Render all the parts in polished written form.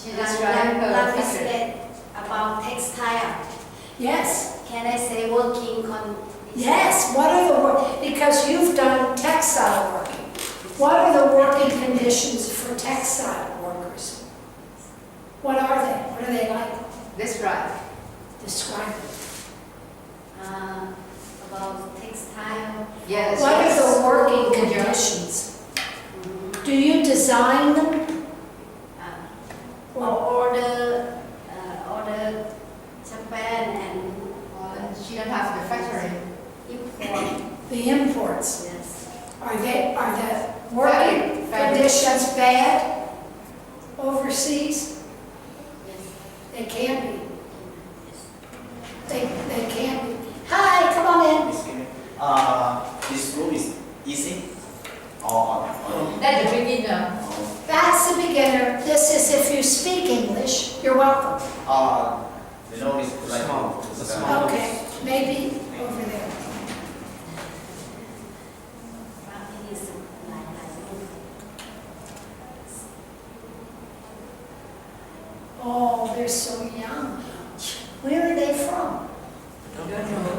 She just run her Love is factory. it about textile. Yes, Can I say working conditions? yes, what are the work, because you've done textile working. What are the working conditions for textile workers? What are they? What are they like? Describe. Describe it. About textile. Yes. What are the working Good job. conditions? Do you design them? Order Japan and She don't have the factory. import. The imports, Yes. are the working Very. conditions bad overseas? Yes. They can be. They can be. Hi, come on in. This room is easy or That's the beginner. That's the beginner. This is if you speak English. You're welcome. the room is like Small. Okay, maybe over there. It is like Oh, they're so young. Where are they from? Don't know.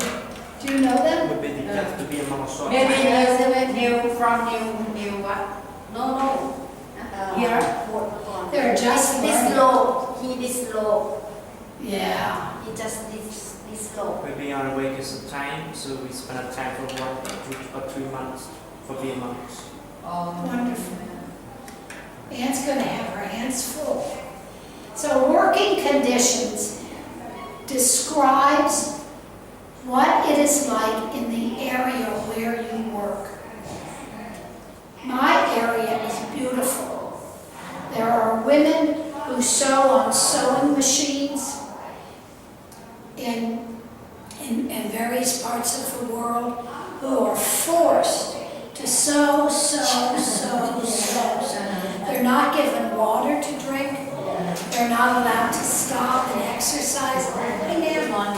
Do you know them? Maybe they have to be among us. Maybe new from new what? no. Here? They're just this learning. low. He this low. Yeah. He just this low. Maybe on vacation time, so we spend a time for 1 or 2 months for being months. Oh, Wonderful. Anne's going to have her hands full. So working conditions describes what it is like in the area where you work. My area is beautiful. There are women who sew on sewing machines in various parts of the world who are forced to sew. They're not given water to drink. They're not allowed to stop and exercise. Hey, ma'am.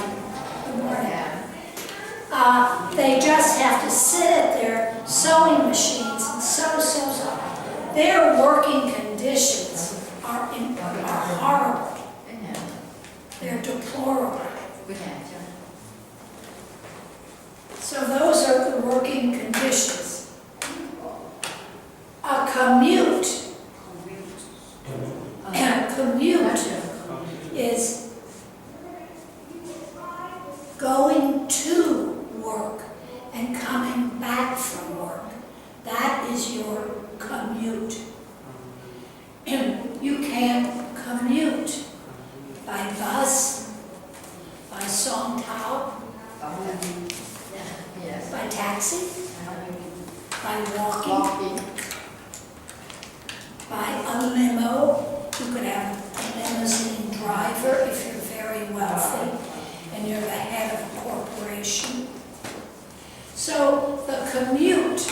Good morning. They just have to sit at their sewing machines and sew. Their working conditions are horrible. They're deplorable. So those are the working conditions. A commute. And commute is going to work and coming back from work. That is your commute. You can't commute by bus, by Song Tao, Yes. by taxi, by walking, by a limo. You could have a limousine driver if you're very wealthy and you're the head of a corporation. So the commute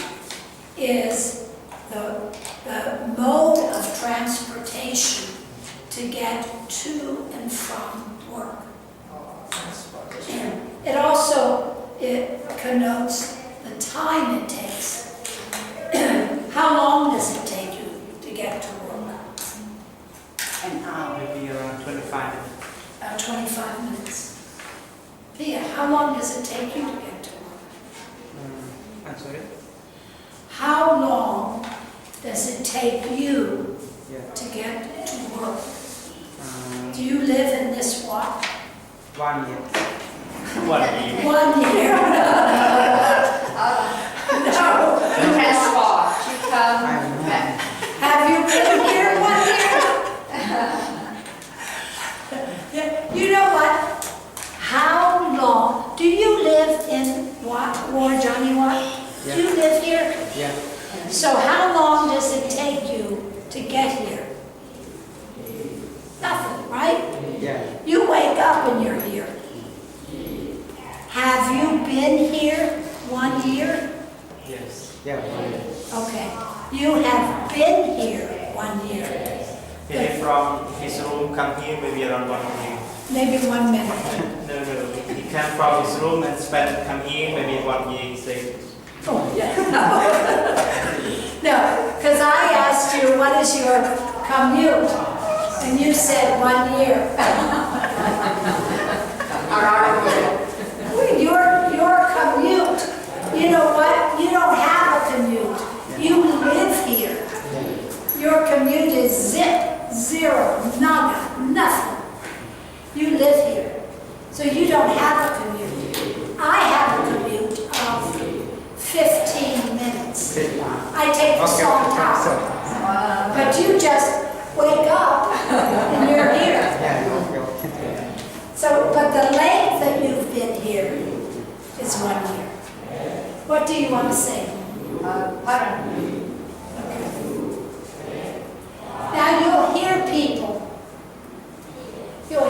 is the mode of transportation to get to and from work. It also connotes the time it takes. How long does it take you to get to work? An hour. Maybe around 25 minutes. About 25 minutes. Pia, how long does it take you to get to work? I'm sorry? How long does it take you Yeah. to get to work? Do you live in this what? 1 year. 1 year. 1 year? No. Transport. She come back. Have you been here 1 year? Yeah. You know what? How long? Do you live in War Johnny Watt? Do you live here? Yeah. So how long does it take you to get here? Nothing, right? Yeah. You wake up and you're here. Have you been here 1 year? Yes. Yeah. 1 year. Okay. You have been here 1 year. Maybe from his room come here maybe around 1 year. Maybe 1 minute. No. He came from his room and come here maybe 1 year. He said. Oh, yeah. No, because I asked you, what is your commute? And you said 1 year. Your commute, you know what? You don't have a commute. You live here. Your commute is zip, zero, nada, nothing. You live here. So you don't have a commute. I have a commute of 15 minutes. I take the song time. But you just wake up and you're here. So, but the length that you've been here is 1 year. What do you want to say? Pardon. Now you'll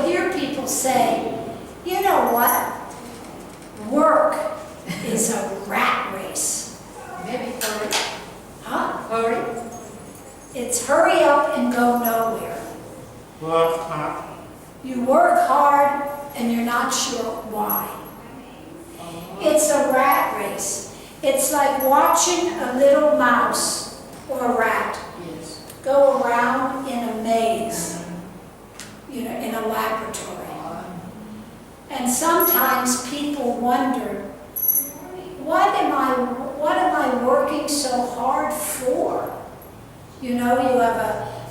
hear people say, you know what? Work is a rat race. Maybe hurry. Huh? Hurry. It's hurry up and go nowhere. Work hard. You work hard and you're not sure why. It's a rat race. It's like watching a little mouse or a rat Yes. go around in a maze, in a laboratory. And sometimes people wonder, what am I working so hard for? You know, you have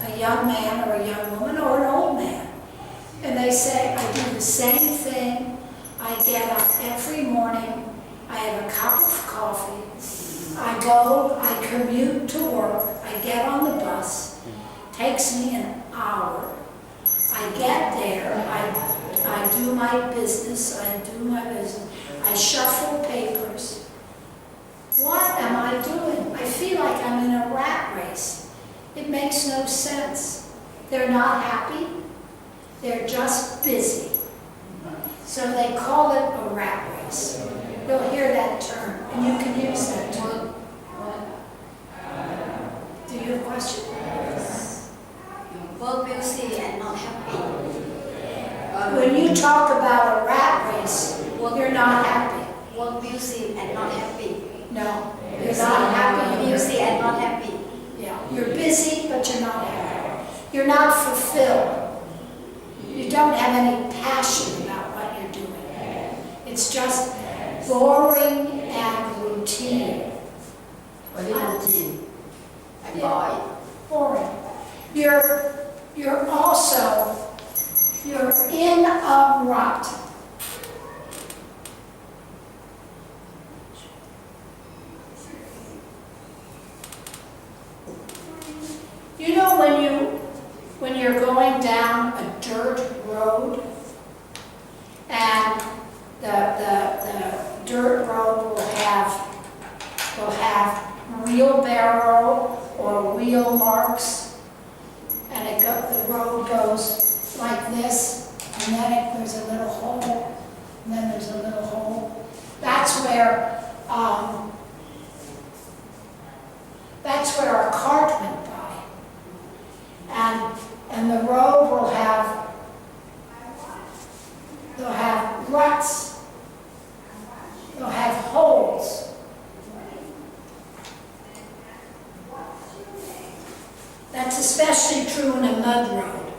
a young man or a young woman or an old man, and they say, I do the same thing. I get up every morning, I have a cup of coffee, I commute to work, I get on the bus, takes me an hour. I get there, I do my business, I shuffle papers. What am I doing? I feel like I'm in a rat race. It makes no sense. They're not happy, they're just busy. So they call it a rat race. You'll hear that term, and you can use that term. Do you have a question? Work busy and not happy. When you talk about a rat race, you're not happy. Work busy and not happy. No, you're not happy. Busy and not happy. Yeah, you're busy, but you're not happy. You're not fulfilled. You don't have any passion about what you're doing. It's just boring and routine. What is routine? And Yeah. boy. Boring. You're also, you're in a rut. You know when you're going down a dirt road and the dirt road will have wheelbarrow or wheel marks, and the road goes like this, and then there's a little hole, and then there's a little hole. That's where our cart went by. And the road will have ruts, they'll have holes. That's especially true in a mud road.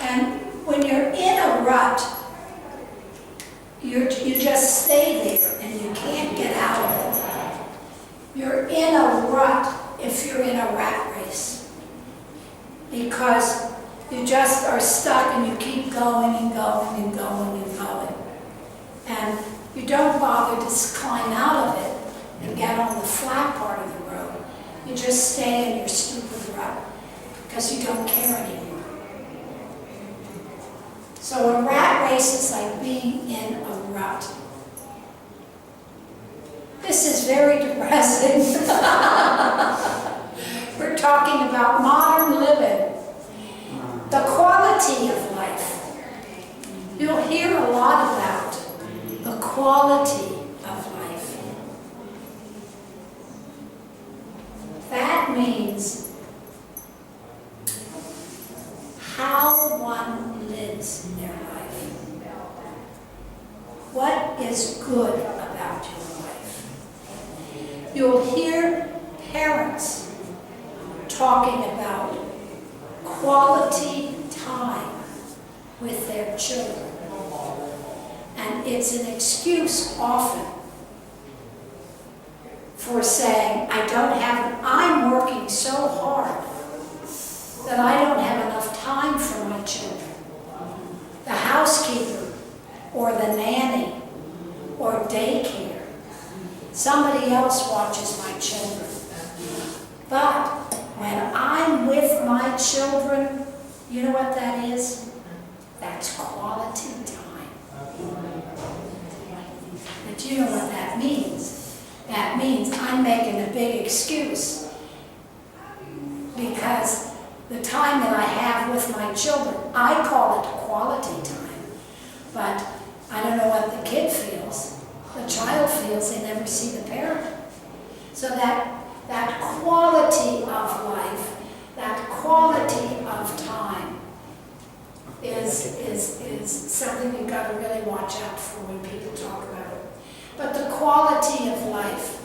And when you're in a rut, you just stay there and you can't get out of it. You're in a rut if you're in a rat race, because you just are stuck and you keep going and going and going and going. And you don't bother to climb out of it and get on the flat part of the road. You just stay in your stupid rut because you don't care anymore. So a rat race is like being in a rut. This is very depressing. We're talking about modern living, the quality of life. You'll hear a lot about the quality of life. That means how one lives their life. What is good about your life? You'll hear parents talking about quality time with their children. And it's an excuse often for saying, I'm working so hard that I don't have enough time for my children. The housekeeper or the nanny or daycare. Somebody else watches my children. But when I'm with my children, you know what that is? That's quality time. But you know what that means? That means I'm making a big excuse because the time that I have with my children, I call it quality time. But I don't know what the kid feels. The child feels they never see the parent. So that quality of life, that quality of time is something you've got to really watch out for when people talk about it. But the quality of life,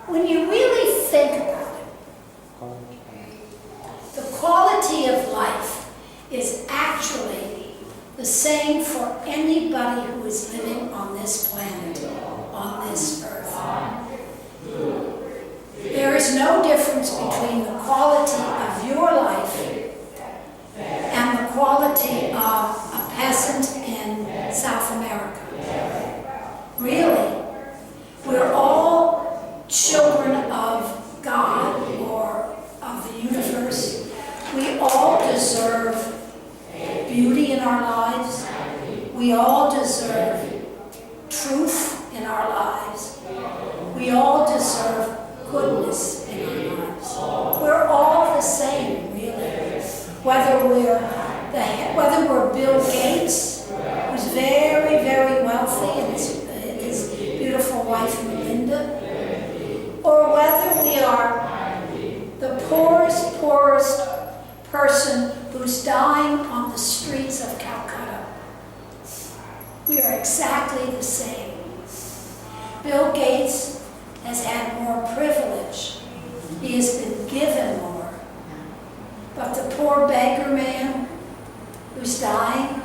when you really think about it, the quality of life is actually the same for anybody who is living on this planet, on this earth. There is no difference between the quality of your life and the quality of a peasant in South America. Really, we're all children of God or of the universe. We all deserve beauty in our lives. We all deserve truth in our lives. We all deserve goodness in our lives. We're all the same, really. Whether we're Bill Gates, who's very, very wealthy, and his beautiful wife Melinda, or whether we are the poorest person who's dying on the streets of Calcutta. We are exactly the same. Bill Gates has had more privilege. He has been given more. But the poor beggar man who's dying,